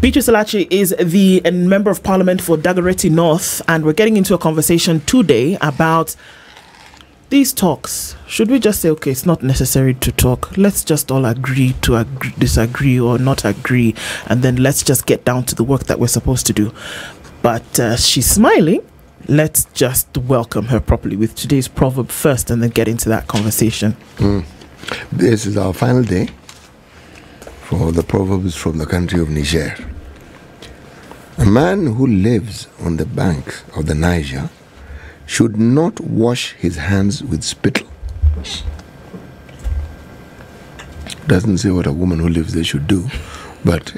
Beatrice ELACHI is the Member of Parliament for Dagoretti North, and we're getting into a conversation today about these talks. Should we just say, okay, it's not necessary to talk. Let's just all agree to disagree or not agree, and then let's just get down to the work that we're supposed to do. But she's smiling. Let's just welcome her properly with today's proverb first, and then get into that conversation. This is our final day for the proverbs from the country of Niger. A man who lives on the banks of the Niger should not wash his hands with spittle. Doesn't say what a woman who lives there should do, but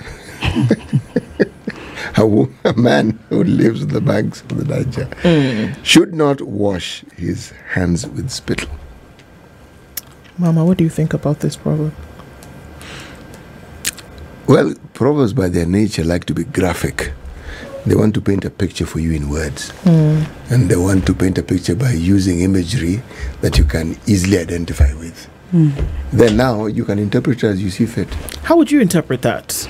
a man who lives on the banks of the Niger should not wash his hands with spittle. Mama, what do you think about this proverb? Well, proverbs by their nature like to be graphic. They want to paint a picture for you in words. And they want to paint a picture by using imagery that you can easily identify with. Then now you can interpret it as you see fit. How would you interpret that?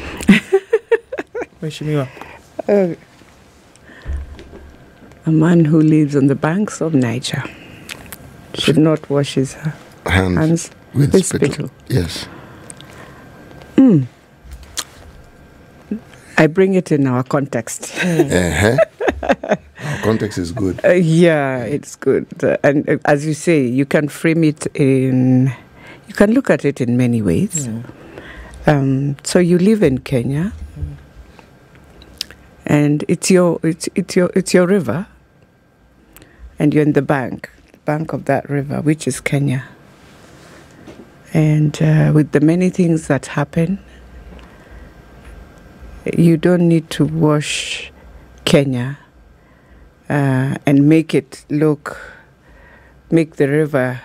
A man who lives on the banks of Niger should not wash his hands with spittle. Yes. I bring it in our context. Our context is good. Yeah, it's good. And as you say, you can frame it you can look at it in many ways. So you live in Kenya, and it's your river, and you're in the bank of that river, which is Kenya. And with the many things that happen, you don't need to wash Kenya and make the river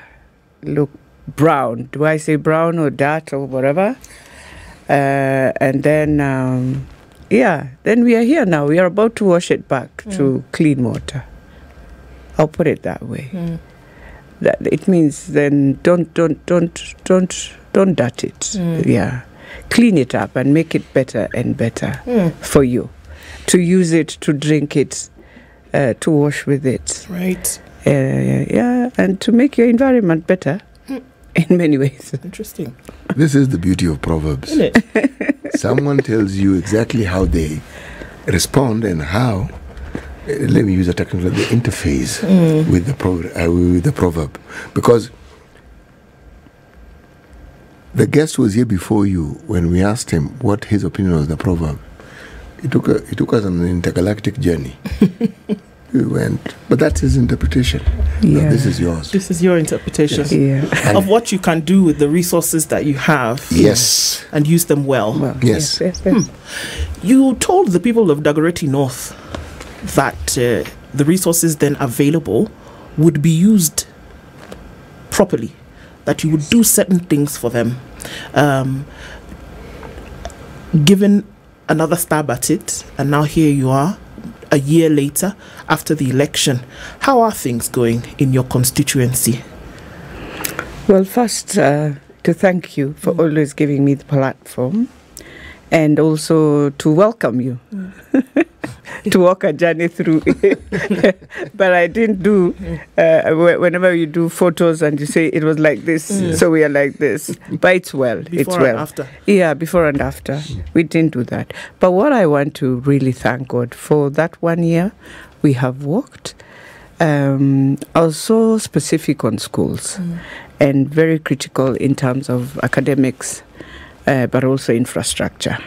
look brown. Do I say brown or dark or whatever? And then, then we are here now. We are about to wash it back to clean water. I'll put it that way. That it means then don't dirt it. Yeah. Clean it up and make it better and better for you. To use it, to drink it, to wash with it. Right. And to make your environment better in many ways. Interesting. This is the beauty of proverbs. Isn't it? Someone tells you exactly how they respond and how, let me use a technical, the interface with the proverb. Because the guest who was here before you, when we asked him what his opinion was on the proverb, he took us on an intergalactic journey. We went, but that's his interpretation. Yeah. No, this is yours. This is your interpretation Yeah. of what you can do with the resources that you have. Yes. And use them well. Yes. You told the people of Dagoretti North that the resources then available would be used properly, that you would do certain things for them. Given another stab at it, and now here you are, a year later, after the election. How are things going in your constituency? Well, first, to thank you for always giving me the platform, and also to welcome you to walk a journey through. But I didn't do, whenever you do photos and you say it was like this, so we are like this. But it's well. Before and after. Yeah, before and after. We didn't do that. But what I want to really thank God for that 1 year we have worked, also specific on schools and very critical in terms of academics, but also infrastructure.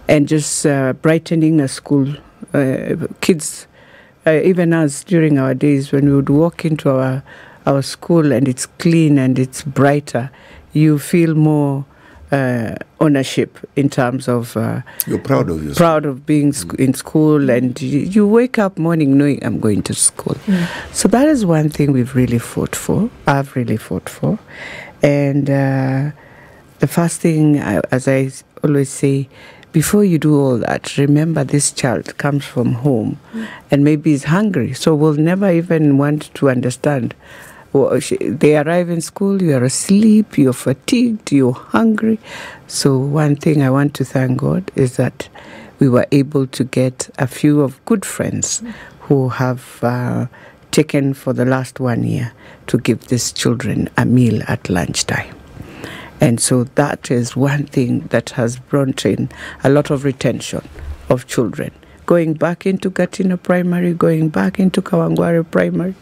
And just brightening a school. Kids, even us during our days when we would walk into our school and it's clean and it's brighter, you feel more ownership in terms of you're proud of yourself. Proud of being in school, and you wake up morning knowing I'm going to school. So that is one thing we've really fought for. I've really fought for. And the first thing, as I always say, before you do all that, remember this child comes from home and maybe is hungry. So we'll never even want to understand. They arrive in school, you are asleep, you're fatigued, you're hungry. So one thing I want to thank God is that we were able to get a few of good friends who have taken for the last 1 year to give these children a meal at lunchtime. And so that is one thing that has brought in a lot of retention of children. Going back into Gatina Primary, going back into Kawangware Primary,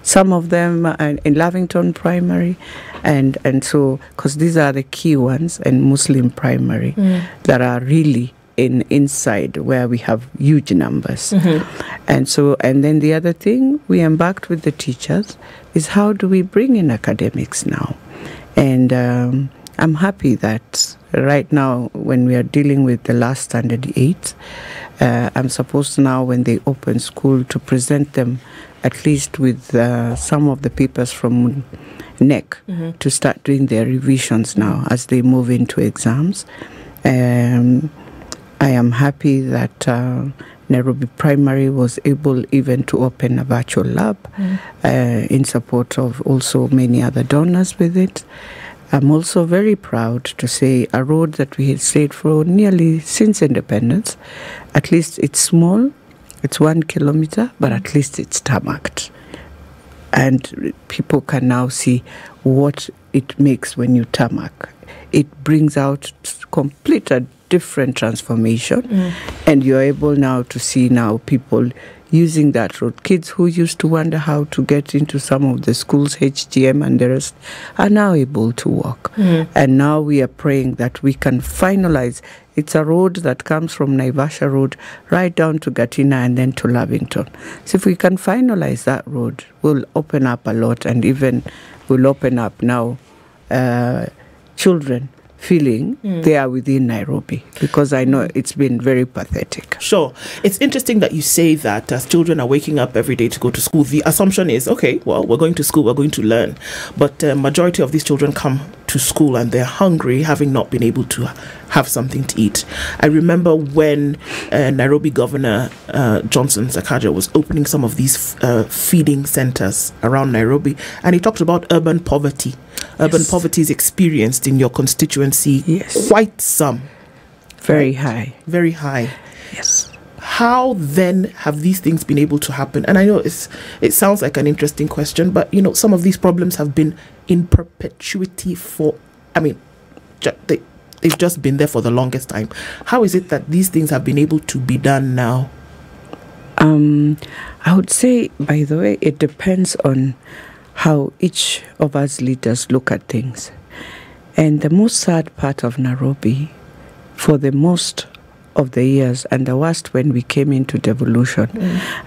some of them in Lavington Primary, and so, because these are the key ones, and Muslim Primary, that are really inside where we have huge numbers. And so, and then the other thing we embarked with the teachers is how do we bring in academics now? And I'm happy that right now when we are dealing with the last standard 8, I'm supposed now when they open school to present them at least with some of the papers from NEC to start doing their revisions now as they move into exams. I am happy that Nairobi Primary was able even to open a virtual lab in support of also many other donors with it. I'm also very proud to say a road that we had stayed for nearly since independence, at least it's small, it's 1 kilometer, but at least it's tarmacked. And people can now see what it makes when you tarmac. It brings out complete a different transformation, and you're able now to see now people using that road. Kids who used to wonder how to get into some of the schools, HGM and the rest, are now able to walk. And now we are praying that we can finalize. It's a road that comes from Naivasha Road right down to Gatina and then to Lavington. So if we can finalize that road, we'll open up a lot, and even we'll open up now children feeling they are within Nairobi, because I know it's been very pathetic. Sure. It's interesting that you say that as children are waking up every day to go to school, the assumption is, okay, well, we're going to school, we're going to learn. But majority of these children come to school and they're hungry, having not been able to have something to eat. I remember when Nairobi Governor Johnson Sakaja was opening some of these feeding centers around Nairobi, and he talked about urban poverty. Urban poverty is experienced in your constituency, quite some. Very high. Very high. Yes. How then have these things been able to happen? And I know it sounds like an interesting question, but you know, some of these problems have been in perpetuity for, I mean, they've just been there for the longest time. How is it that these things have been able to be done now? I would say, by the way, it depends on how each of us leaders look at things. And the most sad part of Nairobi, for the most of the years, and the worst when we came into devolution,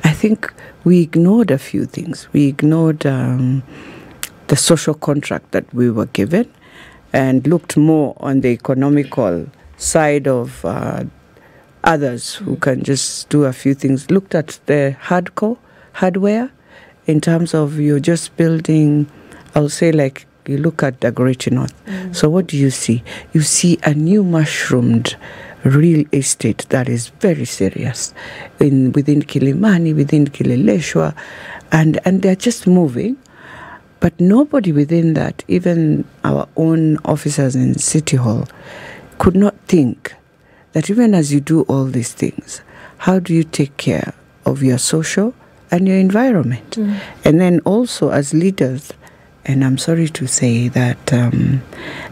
I think we ignored a few things. We ignored the social contract that we were given and looked more on the economical side of others who can just do a few things. Looked at the hardware, in terms of you're just building, I'll say, like you look at the Great North. So what do you see? You see a new mushroomed real estate that is very serious within Kilimani, within Kileleshwa, and they're just moving. But nobody within that, even our own officers in City Hall, could not think that even as you do all these things, how do you take care of your social and your environment? And then also as leaders, and I'm sorry to say that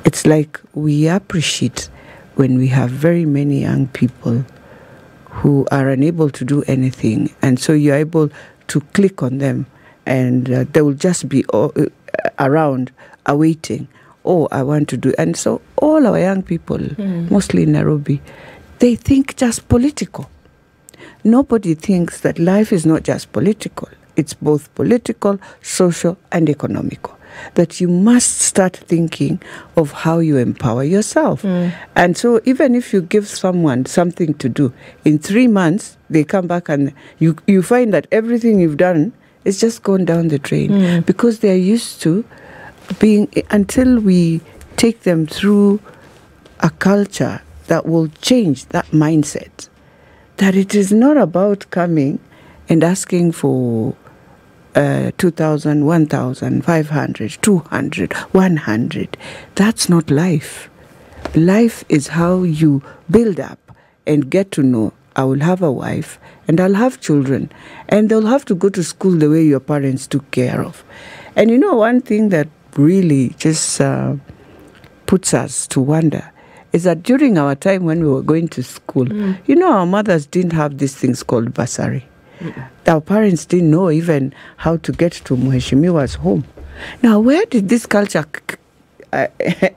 it's like we appreciate when we have very many young people who are unable to do anything, and so you're able to click on them, and they will just be around awaiting, oh, I want to do. And so all our young people, mostly in Nairobi, they think just political. Nobody thinks that life is not just political. It's both political, social, and economical. That you must start thinking of how you empower yourself. And so even if you give someone something to do, in 3 months, they come back and you find that everything you've done is just gone down the drain. Because they're used to being, until we take them through a culture that will change that mindset, that it is not about coming and asking for 2,000, 1,500, 200, 100. That's not life. Life is how you build up and get to know I will have a wife, and I'll have children, and they'll have to go to school the way your parents took care of. And you know, one thing that really just puts us to wonder is that during our time when we were going to school, you know, our mothers didn't have these things called bursary. Our parents didn't know even how to get to Mheshimiwa's home. Now, where did this culture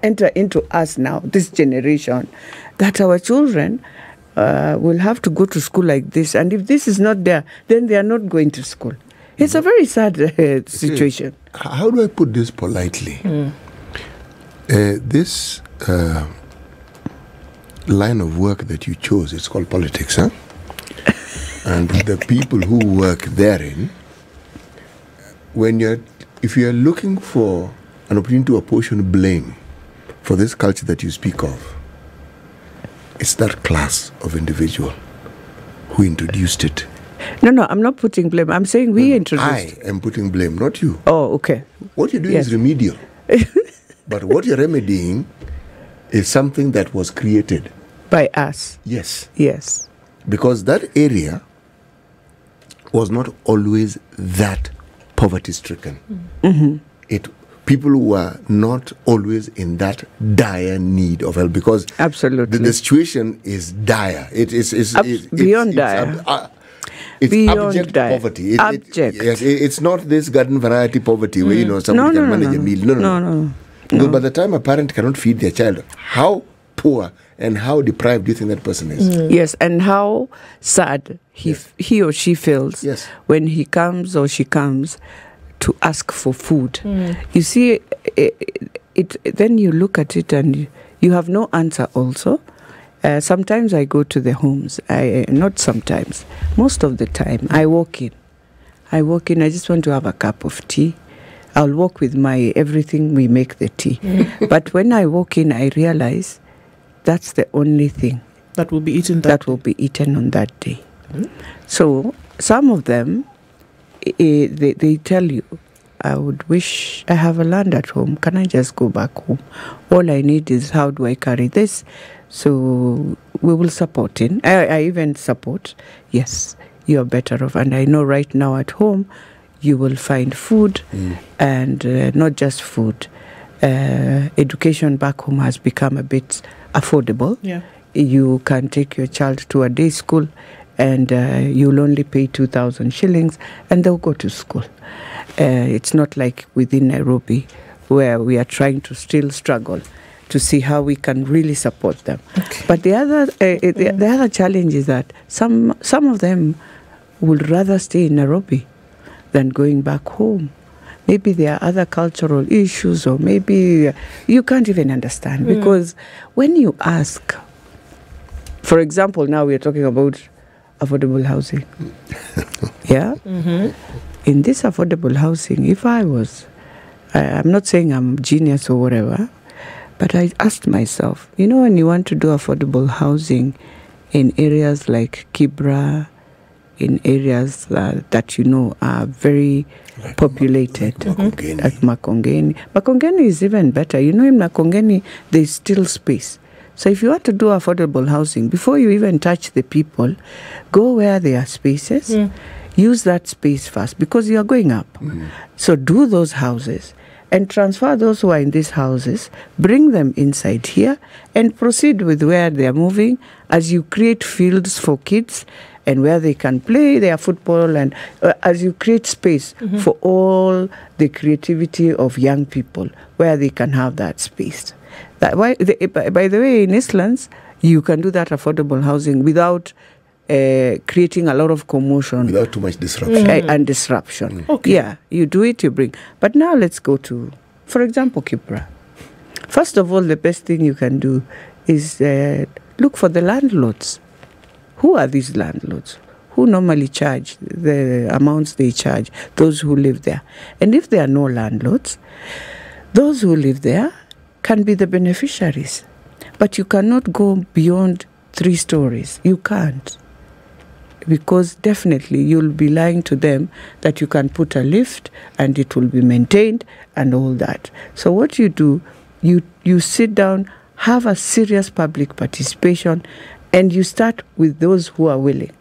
enter into us now, this generation, that our children will have to go to school like this, and if this is not there, then they are not going to school? It's a very sad situation. See, how do I put this politely? This line of work that you chose, it's called politics, huh? And the people who work therein, if you are looking for an opportunity to apportion blame for this culture that you speak of, it's that class of individual who introduced it. No, I'm not putting blame. I'm saying we introduced it. I am putting blame, not you. Oh, okay. What you're doing is remedial. But what you're remedying is something that was created. By us. Yes. Yes. Because that area was not always that poverty-stricken. People were not always in that dire need of help, because absolutely the situation is dire. It's beyond dire. It's beyond abject dire. poverty. Abject. Yes, it's not this garden variety poverty where somebody can manage a meal. No. Because by the time a parent cannot feed their child, how poor and how deprived do you think that person is? Yes, and how sad he or she feels when he comes or she comes to ask for food. You see, then you look at it and you have no answer also. Sometimes I go to the homes. Not sometimes. Most of the time, I walk in. I just want to have a cup of tea. I'll walk with my everything, we make the tea. But when I walk in, I realize that's the only thing that will be eaten on that day. So some of them, they tell you, I would wish I have a land at home. Can I just go back home? All I need is, how do I carry this? So we will support it. I even support. Yes, you are better off. And I know right now at home, you will find food, and not just food. Education back home has become a bit affordable. Yeah. You can take your child to a day school, and you'll only pay 2,000 shillings, and they'll go to school. It's not like within Nairobi, where we are trying to still struggle to see how we can really support them. Okay. But the other challenge is that some of them would rather stay in Nairobi than going back home. Maybe there are other cultural issues, or maybe you can't even understand. Because when you ask, for example, now we are talking about affordable housing. Yeah? In this affordable housing, if I'm not saying I'm genius or whatever, but I asked myself, when you want to do affordable housing in areas like Kibra, in areas that are very populated, like Makongeni. Makongeni is even better. In Makongeni, there's still space. So if you want to do affordable housing, before you even touch the people, go where there are spaces, use that space first, because you are going up. So do those houses and transfer those who are in these houses, bring them inside here, and proceed with where they are moving as you create fields for kids and where they can play their football, and as you create space for all the creativity of young people, where they can have that space. By the way, in Islands, you can do that affordable housing without creating a lot of commotion. Without too much disruption. And disruption. Okay. Yeah, you do it, you bring. But now let's go to, for example, Kipra. First of all, the best thing you can do is look for the landlords. Who are these landlords? Who normally charge the amounts they charge, those who live there? And if there are no landlords, those who live there can be the beneficiaries. But you cannot go beyond 3 stories. You can't. Because definitely you'll be lying to them that you can put a lift and it will be maintained and all that. So what you do, you sit down, have a serious public participation, And you start with those who are willing.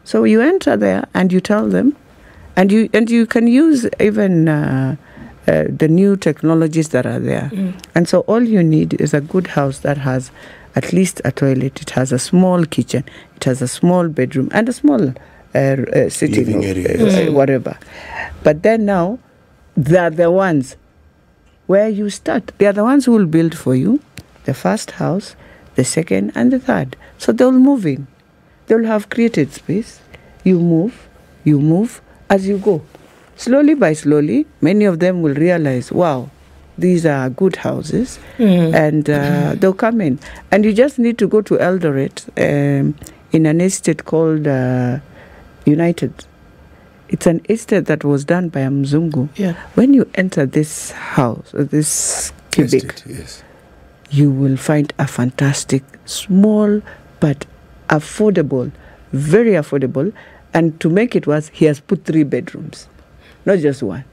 So you enter there and you tell them, and you can use even the new technologies that are there. And so all you need is a good house that has at least a toilet. It has a small kitchen. It has a small bedroom and a small sitting living area, whatever. But then now, they're the ones where you start. They are the ones who will build for you the first house, the second, and the third. So they'll move in. They'll have created space. You move as you go. Slowly by slowly, many of them will realize, wow, these are good houses, and they'll come in. And you just need to go to Eldoret in an estate called United. It's an estate that was done by a Mzungu. Yeah. When you enter this house, this cubic, estate, yes. you will find a fantastic, small but affordable, very affordable. And to make it worse, he has put 3 bedrooms, not just one.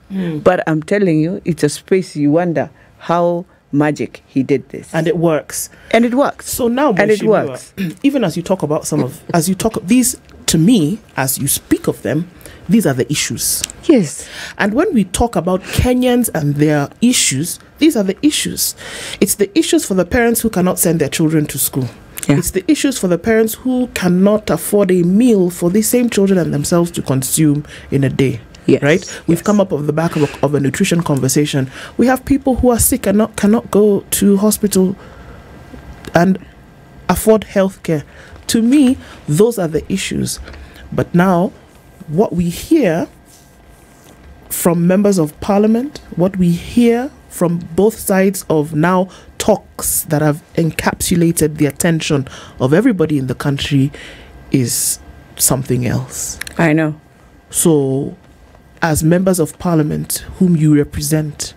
But I'm telling you, it's a space you wonder how magic he did this. And it works. And it works. So now, and it Mheshimiwa, works. even as you talk about these, to me, as you speak of them, these are the issues. Yes. And when we talk about Kenyans and their issues, these are the issues. It's the issues for the parents who cannot send their children to school. Yeah. It's the issues for the parents who cannot afford a meal for these same children and themselves to consume in a day. Yes. Right? We've come up of the back of a nutrition conversation. We have people who are sick and cannot go to hospital and afford health care. To me, those are the issues. But now, what we hear from members of parliament, what we hear from both sides of now talks that have encapsulated the attention of everybody in the country is something else. I know. So, as members of parliament whom you represent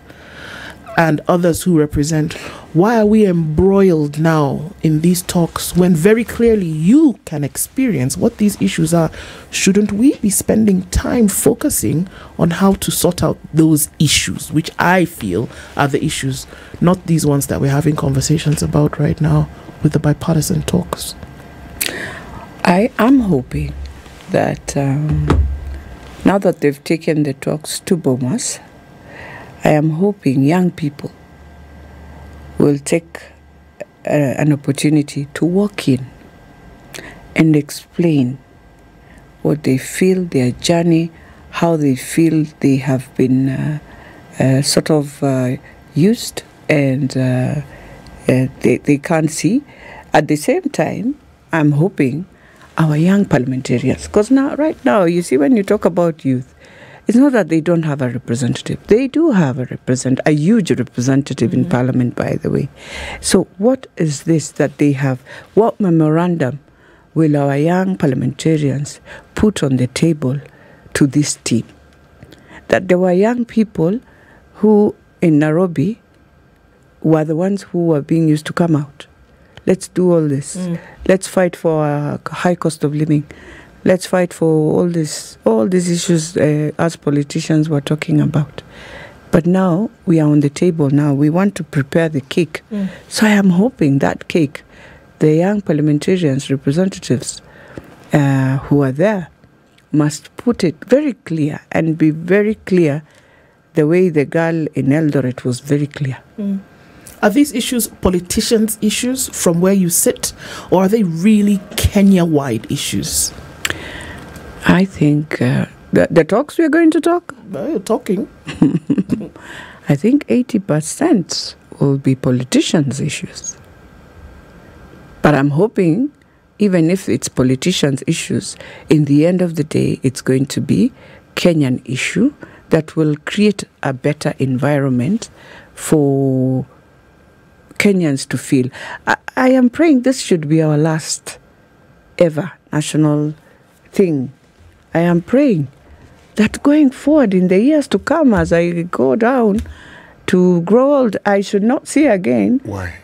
and others who represent, why are we embroiled now in these talks when very clearly you can experience what these issues are? Shouldn't we be spending time focusing on how to sort out those issues, which I feel are the issues, not these ones that we're having conversations about right now with the bipartisan talks? I am hoping that now that they've taken the talks to Bomas, I am hoping young people will take an opportunity to walk in and explain what they feel, their journey, how they feel they have been sort of used and they can't see. At the same time, I'm hoping our young parliamentarians, because right now, you see, when you talk about youth, it's not that they don't have a representative. They do have a huge representative in Parliament, by the way. So what is this that they have? What memorandum will our young parliamentarians put on the table to this team? That there were young people who, in Nairobi, were the ones who were being used to come out. Let's do all this. Let's fight for a high cost of living. Let's fight for all these issues as politicians were talking about. But now we are on the table now. We want to prepare the cake. So I am hoping that cake, the young parliamentarians, representatives who are there, must put it very clear and be very clear the way the girl in Eldoret was very clear. Are these issues politicians' issues from where you sit, or are they really Kenya-wide issues? I think the talks we're going to talk? You're talking. I think 80% will be politicians' issues. But I'm hoping, even if it's politicians' issues, in the end of the day, it's going to be Kenyan issue that will create a better environment for Kenyans to feel. I am praying this should be our last ever national thing. I am praying that going forward in the years to come, as I go down to grow old, I should not see again. Why?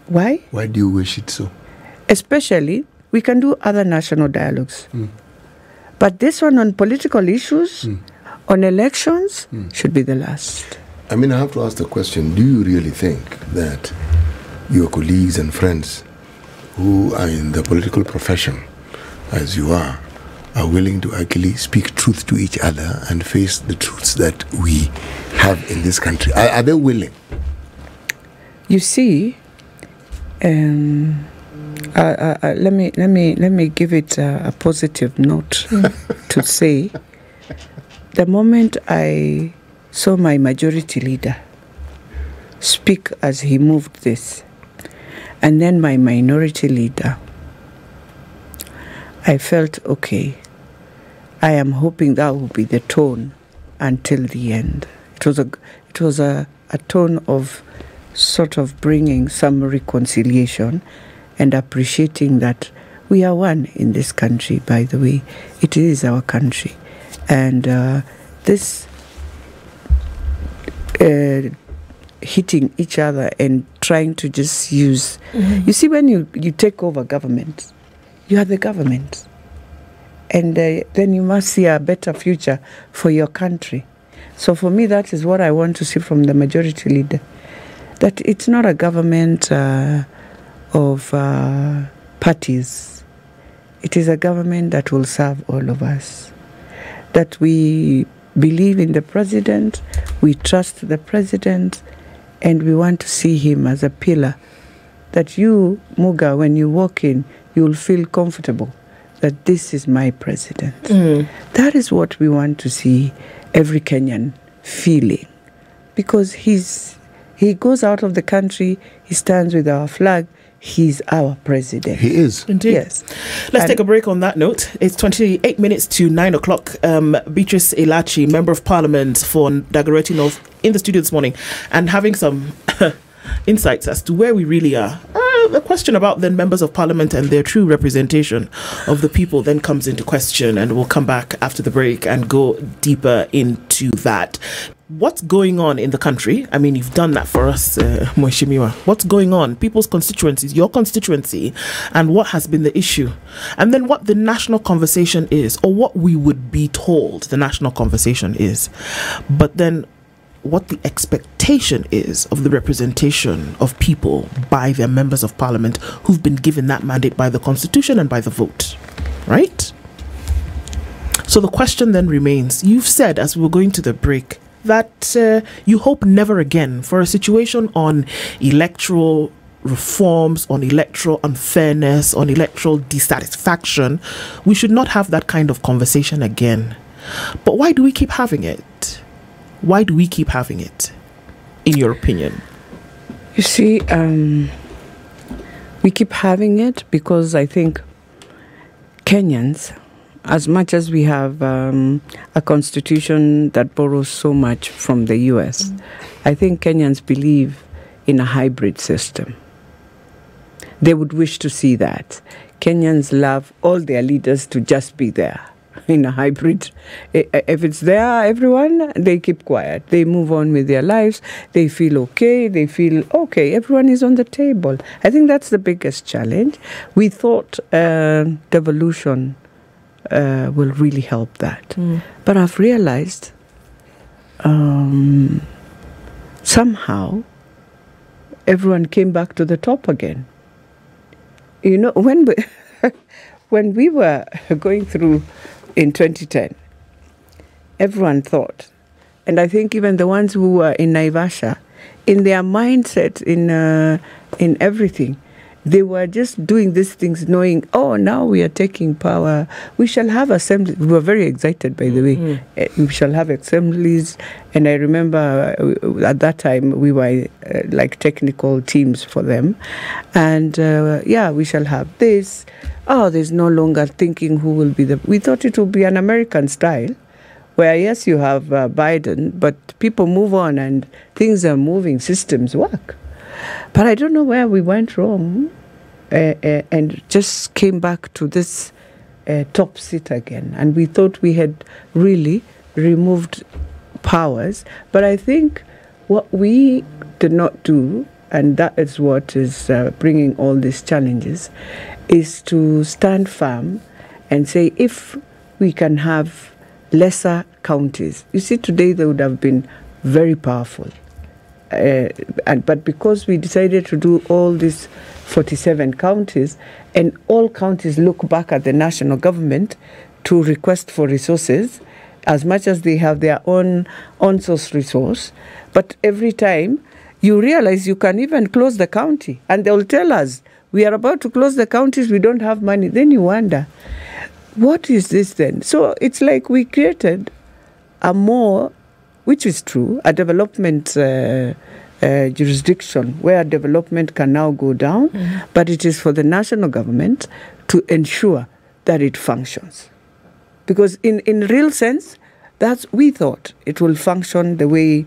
Why? Why do you wish it so? Especially, we can do other national dialogues. But this one on political issues, on elections, should be the last. I mean, I have to ask the question, do you really think that your colleagues and friends who are in the political profession, as you are willing to actually speak truth to each other and face the truths that we have in this country? Are they willing? You see, let me give it a positive note to say, the moment I saw my majority leader speak as he moved this, and then my minority leader, I felt okay. I am hoping that will be the tone until the end. It was a tone of sort of bringing some reconciliation and appreciating that we are one in this country, by the way. It is our country. And this hitting each other and trying to just use... You see, when you take over government, you are the government. And then you must see a better future for your country. So for me, that is what I want to see from the majority leader. That it's not a government of parties. It is a government that will serve all of us. That we believe in the president, we trust the president, and we want to see him as a pillar. That you, Muga, when you walk in, you'll feel comfortable that this is my president. That is what we want to see every Kenyan feeling. Because he goes out of the country, he stands with our flag, he's our president. He is. Indeed. Yes. Let's take a break on that note. It's 28 minutes to 9 o'clock. Beatrice ELACHI, Member of Parliament for Dagoretti North, in the studio this morning and having some insights as to where we really are. The question about then members of parliament and their true representation of the people then comes into question, and we'll come back after the break and go deeper into that. What's going on in the country? I mean, you've done that for us, Mheshimiwa. What's going on? People's constituencies, your constituency, and what has been the issue? And then what the national conversation is, or what we would be told the national conversation is. But then what the expectation is of the representation of people by their members of parliament who've been given that mandate by the constitution and by the vote, right? So the question then remains, you've said as we were going to the break that you hope never again for a situation on electoral reforms, on electoral unfairness, on electoral dissatisfaction. We should not have that kind of conversation again. But why do we keep having it? Why do we keep having it, in your opinion? You see, we keep having it because I think Kenyans, as much as we have a constitution that borrows so much from the US, I think Kenyans believe in a hybrid system. They would wish to see that. Kenyans love all their leaders to just be there. In a hybrid, if it's there, everyone, they keep quiet. They move on with their lives. They feel okay. They feel okay. Everyone is on the table. I think that's the biggest challenge. We thought devolution will really help that. But I've realized somehow everyone came back to the top again. You know, when we were going through in 2010, everyone thought, and I think even the ones who were in Naivasha, in their mindset, in everything, they were just doing these things knowing, oh, now we are taking power. We shall have assemblies. We were very excited, by the way. We shall have assemblies. And I remember at that time, we were like technical teams for them. And we shall have this. Oh, there's no longer thinking who will be the... We thought it would be an American style, where, yes, you have Biden, but people move on and things are moving, systems work. But I don't know where we went wrong and just came back to this top seat again. And we thought we had really removed powers. But I think what we did not do, and that is what is bringing all these challenges, is to stand firm and say, if we can have lesser counties. You see, today they would have been very powerful. But because we decided to do all these 47 counties, and all counties look back at the national government to request for resources, as much as they have their own source resource, but every time you realize you can even close the county, and they'll tell us, we are about to close the counties, we don't have money. Then you wonder, what is this then? So it's like we created a more, which is true, a development jurisdiction where development can now go down, but it is for the national government to ensure that it functions. Because in real sense, we thought it will function the way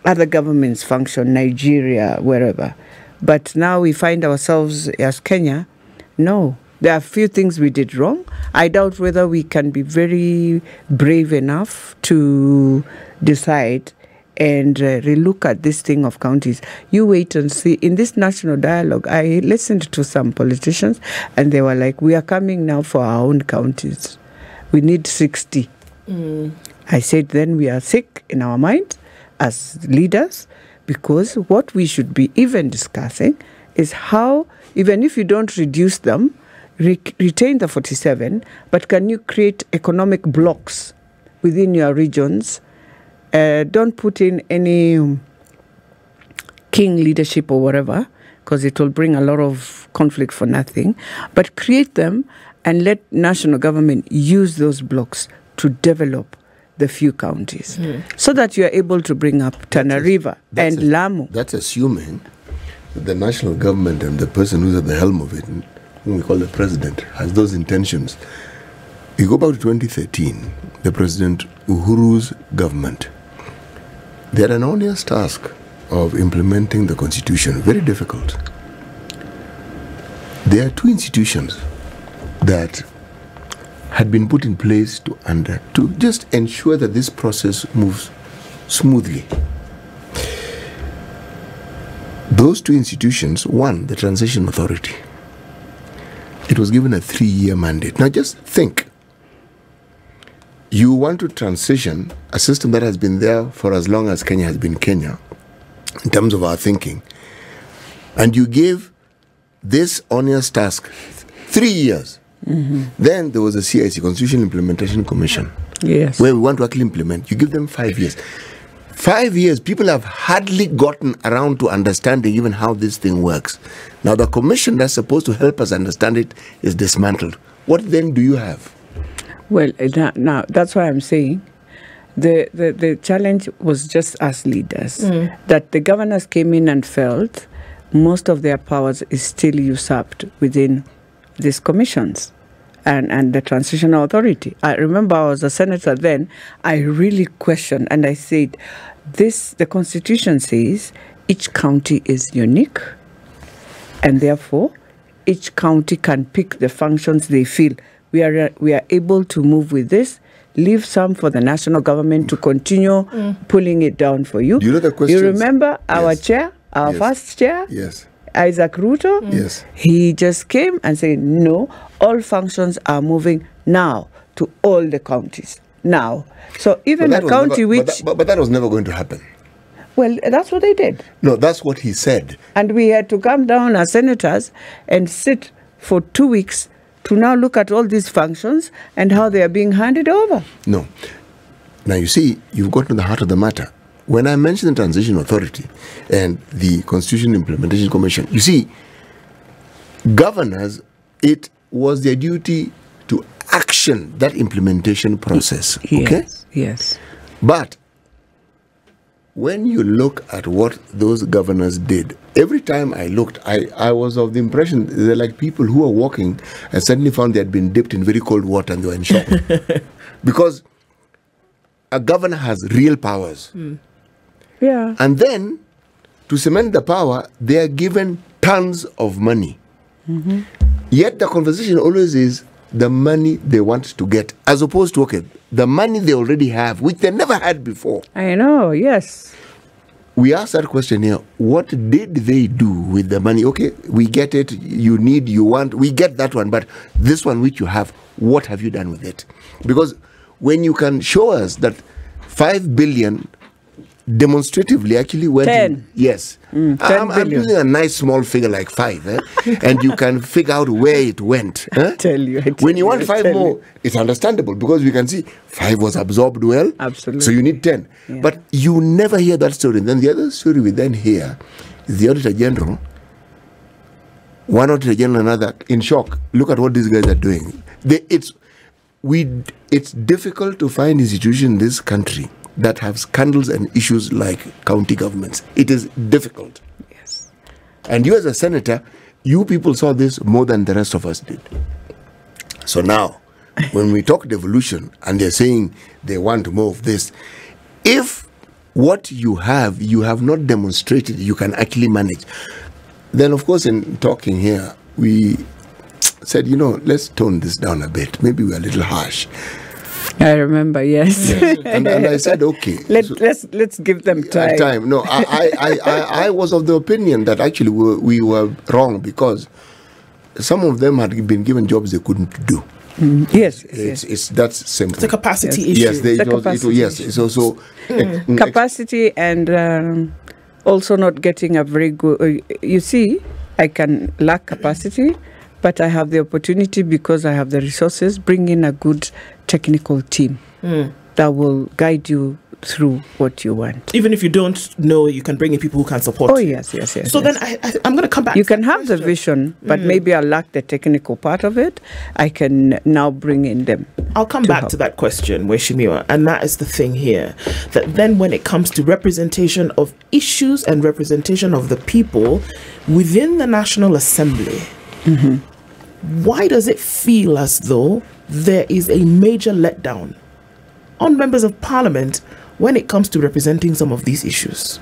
other governments function, Nigeria, wherever. But now we find ourselves as Kenya, no. There are a few things we did wrong. I doubt whether we can be very brave enough to decide and relook at this thing of counties. You wait and see. In this national dialogue, I listened to some politicians, and they were like, we are coming now for our own counties. We need 60. I said, then we are sick in our mind as leaders, because what we should be even discussing is how, even if you don't reduce them, retain the 47, but can you create economic blocks within your regions? Don't put in any king leadership or whatever, because it will bring a lot of conflict for nothing, but create them and let national government use those blocks to develop the few counties, so that you are able to bring up Tana River and Lamu. That's assuming that the national government and the person who's at the helm of it, whom we call the president, has those intentions. You go back to 2013, the President Uhuru's government, they had an onerous task of implementing the constitution, very difficult. There are two institutions that had been put in place to just ensure that this process moves smoothly. Those two institutions, one, the Transition Authority, it was given a 3-year mandate. Now just think, you want to transition a system that has been there for as long as Kenya has been Kenya, in terms of our thinking, and you gave this onerous task 3 years. Then there was a CIC, Constitutional Implementation Commission, yes, where we want to actually implement. You give them 5 years. 5 years, people have hardly gotten around to understanding even how this thing works. Now the commission that's supposed to help us understand it is dismantled. What then do you have? Well, now that's why I'm saying the challenge was just as leaders, that the governors came in and felt most of their powers is still usurped within these commissions and the Transitional Authority. I remember I was a senator then. I really questioned, and I said, the Constitution says each county is unique, and therefore each county can pick the functions they feel. We are able to move with this, leave some for the national government to continue pulling it down for you. Do you know the questions? You remember our chair, our first chair? Yes. Isaac Ruto? Yes. He just came and said, no, all functions are moving now to all the counties. Now. So even a county which... But that was never going to happen. Well, that's what they did. No, that's what he said. And we had to come down as senators and sit for 2 weeks to now look at all these functions and how they are being handed over. No. Now, you see, you've got to the heart of the matter. When I mentioned the Transition Authority and the Constitution Implementation Commission, you see, governors, it was their duty to action that implementation process. Yes, okay? Yes. But when you look at what those governors did, every time I looked, I was of the impression they're like people who were walking and suddenly found they had been dipped in very cold water and they were in shock. Because a governor has real powers. Yeah. And then, to cement the power, they are given tons of money. Yet the conversation always is the money they want to get, as opposed to, okay, the money they already have, which they never had before. I know, yes. We asked that question here, what did they do with the money? Okay, we get it, you need, you want, we get that one, but this one which you have, what have you done with it? Because when you can show us that 5 billion demonstratively actually went 10. Yes. 10 I'm billion. using a nice small figure like 5, and you can figure out where it went. When you want 5 more, it's understandable because we can see 5 was absorbed well. Absolutely. So you need 10. Yeah. But you never hear that story. And then the other story we then hear is the Auditor General, one Auditor General, another, in shock. Look at what these guys are doing. It's difficult to find institutions in this country that have scandals and issues like county governments. It is difficult. Yes. And you as a senator, you people saw this more than the rest of us did. So now, when we talk devolution and they're saying they want more of this, if what you have not demonstrated you can actually manage, then of course in talking here, we said, let's tone this down a bit. Maybe we're a little harsh. I remember, yes. And I said, okay. Let's give them time. No, I was of the opinion that actually we were wrong because some of them had been given jobs they couldn't do. Yes, it's that's simple. It's a capacity issue. Yes, capacity and also not getting a very good. You see, I can lack capacity, but I have the opportunity because I have the resources. Bring in a good technical team that will guide you through what you want. Even if you don't know, you can bring in people who can support you. Yes. So then I'm going to come back. You can have the vision, but maybe I lack the technical part of it. I can now bring in them. I'll come back to that question, Weshimiwa, and that is the thing here. That then when it comes to representation of issues and representation of the people within the National Assembly, why does it feel as though there is a major letdown on members of parliament when it comes to representing some of these issues?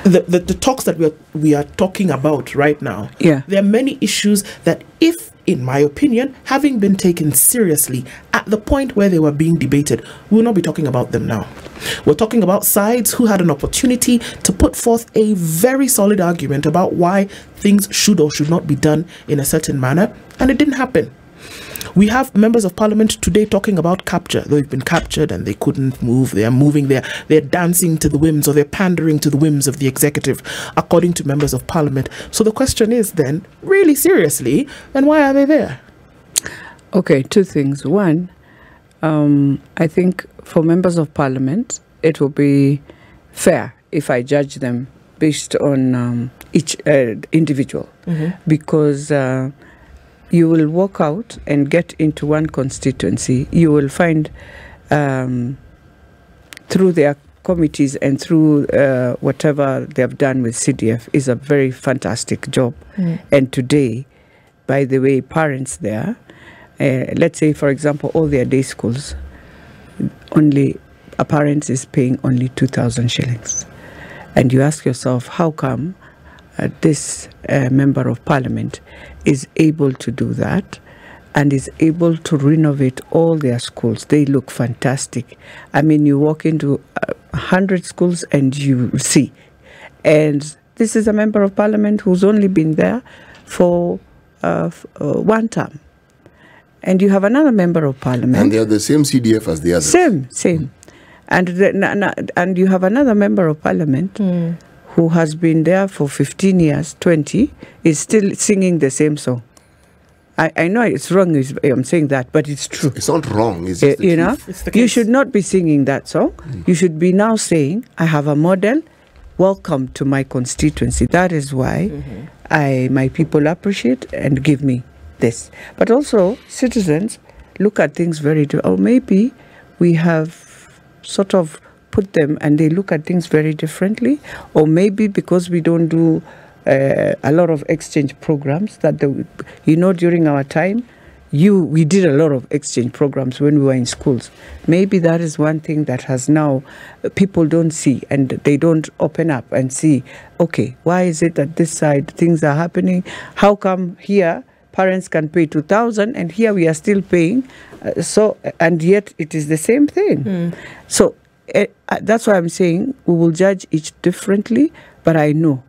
The talks that we are talking about right now, there are many issues that, if, in my opinion, having been taken seriously at the point where they were being debated, we will not be talking about them now. We're talking about sides who had an opportunity to put forth a very solid argument about why things should or should not be done in a certain manner, and it didn't happen. We have members of parliament today talking about capture. They've been captured and they couldn't move. They are moving. They're dancing to the whims, or they're pandering to the whims of the executive, according to members of parliament. So the question is then, really seriously, then why are they there? Okay, 2 things. One, I think for members of parliament, it will be fair if I judge them based on each individual, because you will walk out and get into one constituency. You will find through their committees and through whatever they have done with CDF is a very fantastic job. And today, by the way, parents there, let's say, for example, all their day schools, only a parent is paying only 2,000 shillings. And you ask yourself, how come this member of parliament is able to do that and is able to renovate all their schools? They look fantastic. I mean, you walk into 100 schools and you see. And this is a member of parliament who's only been there for 1 term. And you have another member of parliament. And they are the same CDF as the others. Same. And you have another member of parliament who has been there for 15 years, 20, is still singing the same song. I know it's wrong, I'm saying that, but it's true. It's not wrong. It's just the truth. It's the case. You should not be singing that song. You should be now saying, I have a model. Welcome to my constituency. That is why my people appreciate and give me this. But also, citizens look at things very differently. Or maybe we have sort of put them and they look at things very differently. Or maybe because we don't do a lot of exchange programs that, during our time, we did a lot of exchange programs when we were in schools. Maybe that is one thing that has now, people don't see and they don't open up and see, okay, why is it that this side things are happening? How come here parents can pay 2,000 and here we are still paying? And yet it is the same thing. So that's why I'm saying we will judge each differently, but I know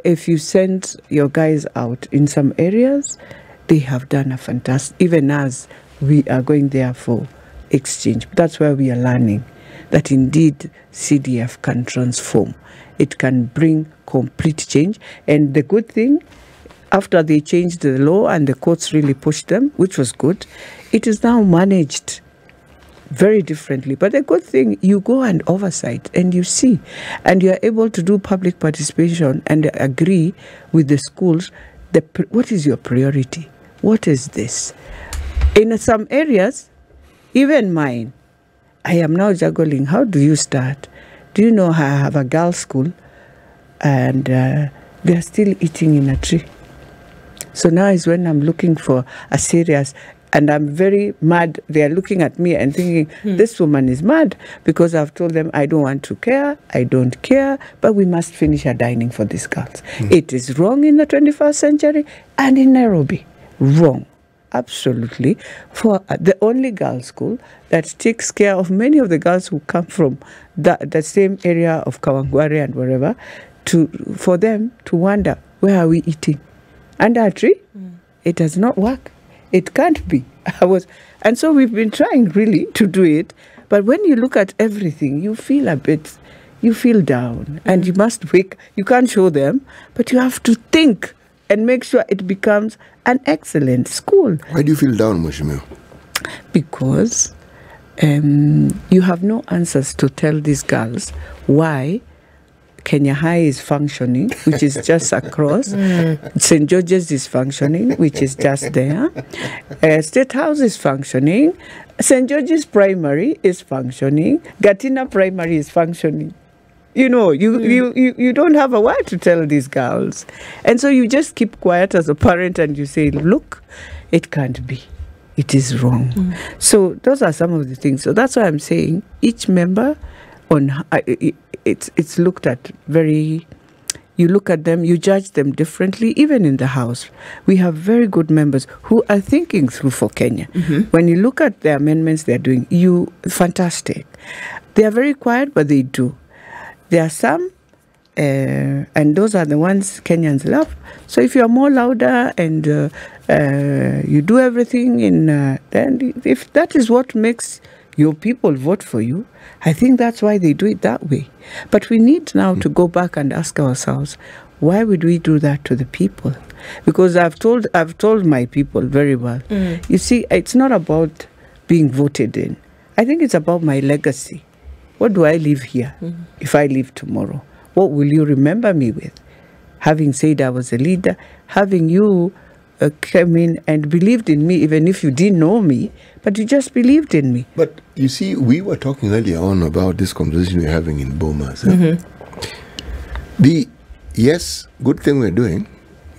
if you send your guys out in some areas, they have done a fantastic, even as we are going there for exchange. That's where we are learning. that indeed CDF can transform. It can bring complete change. And the good thing, after they changed the law and the courts really pushed them, which was good, it is now managed very differently. But the good thing, you go and oversight and you see, and you are able to do public participation and agree with the schools, what is your priority? What is this? In some areas, even mine, I am now juggling. How do you start? Do you know I have a girls' school and they are still eating in a tree? So now is when I'm looking for a serious, and I'm very mad. They are looking at me and thinking, this woman is mad, because I've told them I don't want to care, I don't care, but we must finish our dining for these girls. It is wrong in the 21st century and in Nairobi. Wrong. Absolutely. For the only girls' school that takes care of many of the girls who come from the same area of Kawangware and wherever, for them to wonder, where are we eating? Under a tree? It does not work. It can't be. And so we've been trying really to do it. But when you look at everything, you feel down. And you must wake. You can't show them, but you have to think and make sure it becomes an excellent school. Why do you feel down, Mheshimiwa? Because you have no answers to tell these girls why Kenya High is functioning, which is just across. St. George's is functioning, which is just there. State House is functioning. St. George's Primary is functioning. Gatina Primary is functioning. You know, you don't have a word to tell these girls. And so you just keep quiet as a parent and you say, look, it can't be. It is wrong. So those are some of the things. So that's why I'm saying each member, it's looked at very, you look at them, you judge them differently. Even in the House, we have very good members who are thinking through for Kenya. When you look at the amendments they're doing, fantastic. They are very quiet, but they do. There are some, and those are the ones Kenyans love. So if you are more louder and you do everything then if that is what makes your people vote for you, I think that's why they do it that way. But we need now to go back and ask ourselves, why would we do that to the people? Because I've told my people very well. You see, it's not about being voted in. I think it's about my legacy. What do I leave here? If I leave tomorrow, what will you remember me with? Having said I was a leader, having you come in and believed in me, even if you didn't know me, but you just believed in me. But you see, we were talking earlier on about this conversation we're having in Bomas. Yes, good thing we're doing,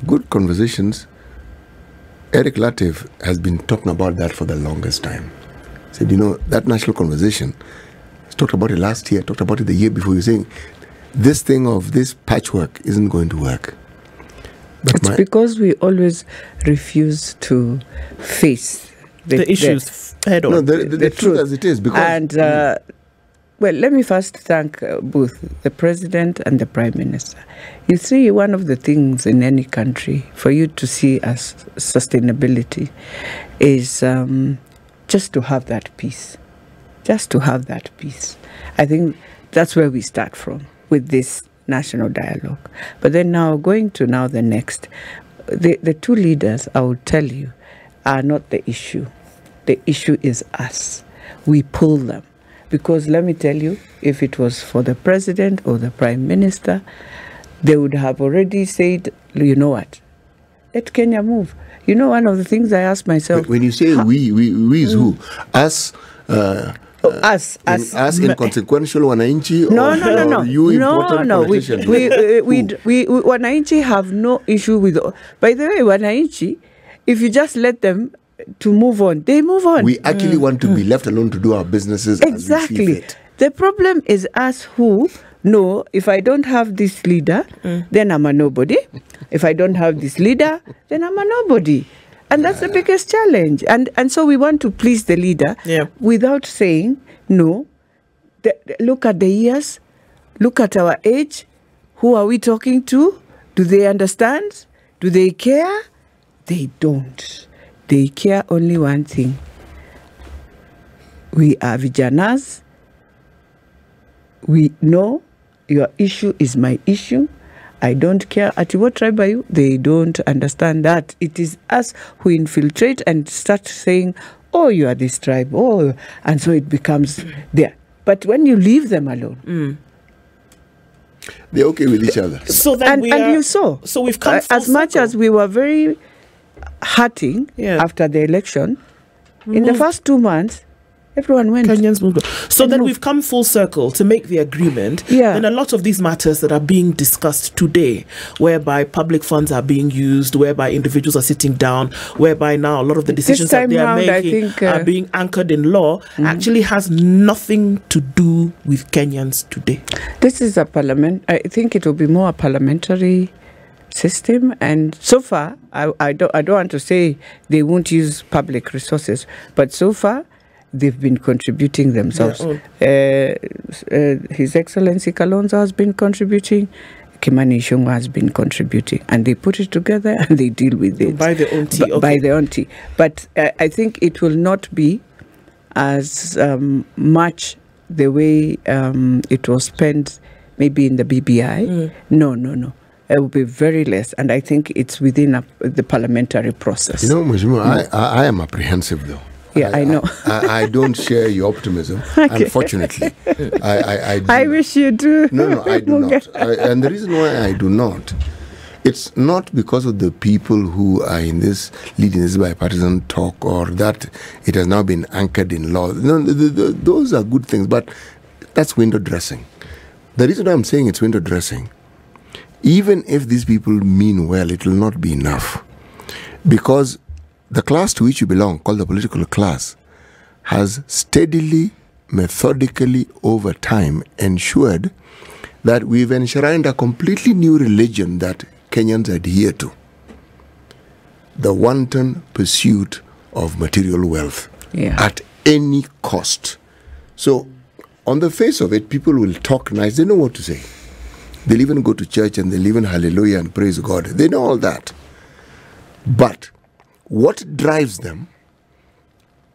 good conversations. Eric Latif has been talking about that for the longest time. Said, that national conversation, talked about it last year, talked about it the year before. You're saying this thing of this patchwork isn't going to work. But it's because we always refuse to face the issues head on. No, the truth as it is. Because and well, let me first thank both the President and the Prime Minister. You see, one of the things in any country for you to see as sustainability is just to have that peace. Just to have that peace. I think that's where we start from with this national dialogue. But then now, going to the next, the two leaders, I will tell you, are not the issue. The issue is us. We pull them. Because let me tell you, if it was for the President or the Prime Minister, they would have already said, you know what, let Kenya move. You know, one of the things I ask myself... When you say we is who? Us... us inconsequential wananchi, no. You important politicians? We wananchi have no issue with. By the way, wananchi, if you just let them to move on, they move on. We actually want to be left alone to do our businesses. Exactly. As we see fit. The problem is us who know, if I don't have this leader, then I'm a nobody. If I don't have this leader, then I'm a nobody. And that's the biggest challenge. And so we want to please the leader without saying, no, look at the years, look at our age, who are we talking to? Do they understand? Do they care? They don't. They care only one thing. We are vijanas, we know your issue is my issue. I don't care at what tribe are you. They don't understand that it is us who infiltrate and start saying, oh, you are this tribe. Oh, and so it becomes there. But when you leave them alone, they're okay with each other. So then and you saw. So we've come full as much circle. as we were very hurting after the election, in the first 2 months, everyone went. Kenyans moved. So then we've come full circle to make the agreement. Yeah. And a lot of these matters that are being discussed today, whereby public funds are being used, whereby individuals are sitting down, whereby now a lot of the decisions that they are making are being anchored in law, actually has nothing to do with Kenyans today. This is a parliament. I think it will be more a parliamentary system, and so far, I don't want to say they won't use public resources, but so far, they've been contributing themselves. His Excellency Kalonzo has been contributing, Kimani Ichung'wah has been contributing, and they put it together and they deal with it. By their own tea. By their own tea. But I think it will not be as much the way it was spent maybe in the BBI. No. It will be very less, and I think it's within the parliamentary process. You know, Mheshimiwa, I am apprehensive though. Yeah, I know. I don't share your optimism, Okay. Unfortunately. I do. I wish you do. No, I do not. And the reason why I do not, it's not because of the people who are leading this bipartisan talk, or that it has now been anchored in law. No, those are good things, but that's window dressing. The reason I'm saying it's window dressing, even if these people mean well, it will not be enough. Because the class to which you belong, called the political class, has steadily, methodically, over time, ensured that we've enshrined a completely new religion that Kenyans adhere to. The wanton pursuit of material wealth at any cost. So, on the face of it, people will talk nice. They know what to say. They'll even go to church and they'll even hallelujah and praise God. They know all that. But what drives them,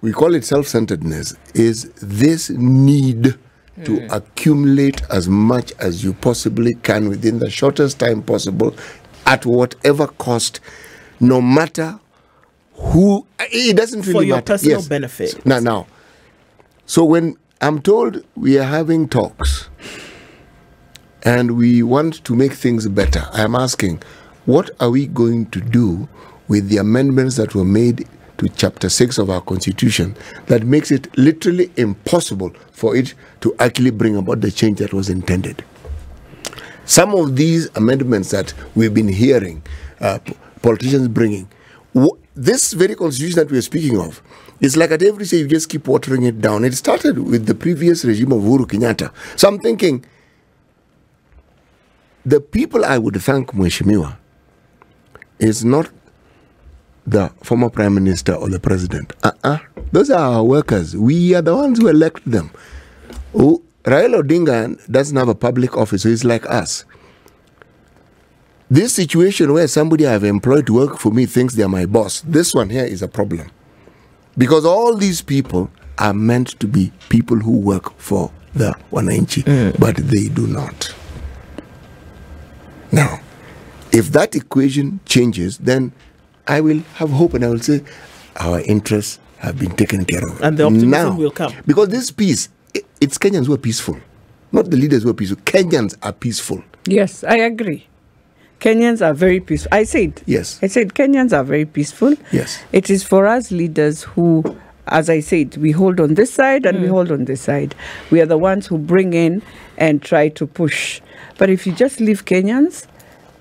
we call it self-centeredness, is this need to accumulate as much as you possibly can within the shortest time possible, at whatever cost, no matter who. It doesn't really matter. For your personal benefit. Now. So when I'm told we are having talks and we want to make things better, I am asking, what are we going to do with the amendments that were made to Chapter 6 of our Constitution that makes it literally impossible for it to actually bring about the change that was intended? Some of these amendments that we've been hearing politicians bringing, this very Constitution that we're speaking of, is like at every stage you just keep watering it down. It started with the previous regime of Uhuru Kenyatta. So I'm thinking, the people I would thank, Mheshimiwa, is not the former prime minister or the president. Those are our workers. We are the ones who elect them. Raila Odinga doesn't have a public office, so he's like us. This situation where somebody I've employed to work for me thinks they're my boss, this one here is a problem. Because all these people are meant to be people who work for the wananchi, but they do not. Now, if that equation changes, then I will have hope and I will say our interests have been taken care of. And the optimism will come. Because this peace, it's Kenyans who are peaceful, not the leaders who are peaceful. Kenyans are peaceful. Yes, I agree. Kenyans are very peaceful. I said Kenyans are very peaceful. Yes. It is for us leaders who, as I said, we hold on this side and we hold on this side. We are the ones who bring in and try to push. But if you just leave Kenyans,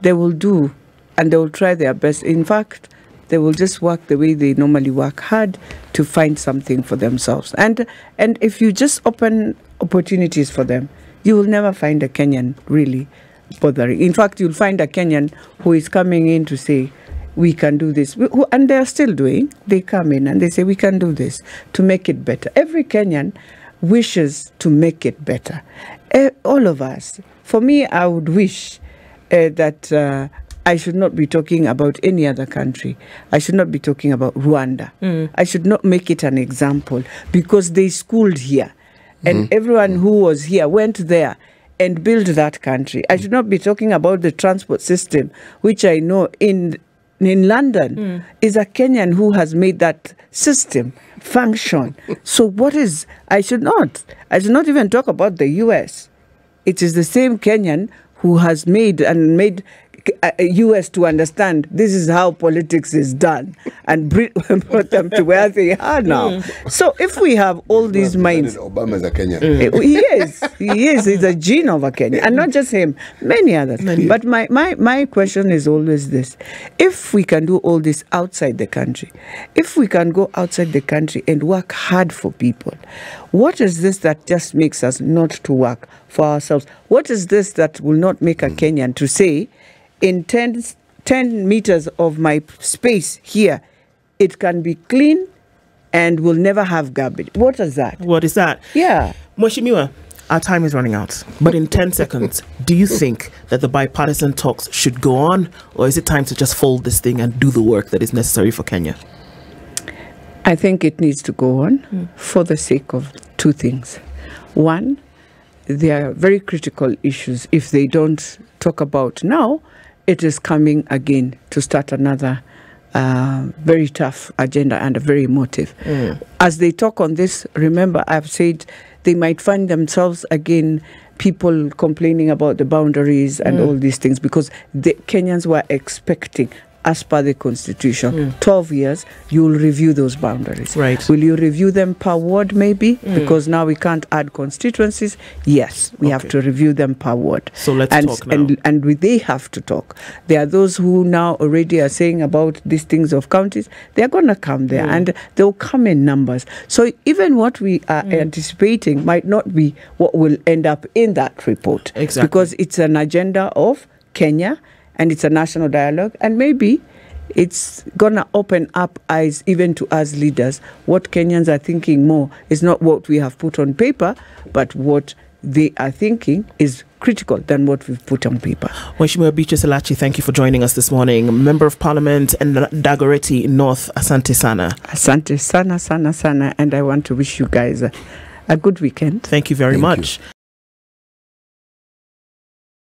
they will do and they will try their best. In fact, they will just work the way they normally work hard to find something for themselves. And if you just open opportunities for them, you will never find a Kenyan really bothering. In fact, you'll find a Kenyan who is coming in to say, we can do this. And they're still doing. They come in and they say, we can do this to make it better. Every Kenyan wishes to make it better. All of us. For me, I would wish that I should not be talking about any other country. I should not be talking about Rwanda. I should not make it an example because they schooled here. and everyone who was here went there and built that country. I should not be talking about the transport system, which I know in London is a Kenyan who has made that system function. So I should not even talk about the US. It is the same Kenyan who has made US to understand this is how politics is done and brought them to where they are now. So if we have all these minds, Obama's a Kenyan. he is. He's a gene of a Kenyan, and not just him, many others. But my question is always this: if we can do all this outside the country, if we can go outside the country and work hard for people, what is this that just makes us not to work for ourselves? What is this that will not make a Kenyan to say, in 10 meters of my space here, it can be clean and will never have garbage? What is that? What is that? Yeah. Mheshimiwa, our time is running out. But in 10 seconds, do you think that the bipartisan talks should go on, or is it time to just fold this thing and do the work that is necessary for Kenya? I think it needs to go on for the sake of two things. One, there are very critical issues. If they don't talk about now, it is coming again to start another very tough agenda and a very emotive. As they talk on this, remember I've said they might find themselves again people complaining about the boundaries and all these things, because the Kenyans were expecting, as per the constitution, 12 years, you'll review those boundaries. Right. Will you review them per ward maybe? Because now we can't add constituencies. Yes, we have to review them per ward. So let's talk now. And they have to talk. There are those who now already are saying about these things of counties. They're going to come there and they'll come in numbers. So even what we are anticipating might not be what will end up in that report. Exactly. Because it's an agenda of Kenya, and it's a national dialogue, and maybe it's gonna open up eyes even to us leaders. What Kenyans are thinking more is not what we have put on paper, but what they are thinking is critical than what we've put on paper. Mheshimiwa ELACHI, thank you for joining us this morning. Member of Parliament in Dagoretti North, asante sana. Asante sana, sana, sana, and I want to wish you guys a good weekend. Thank you very much.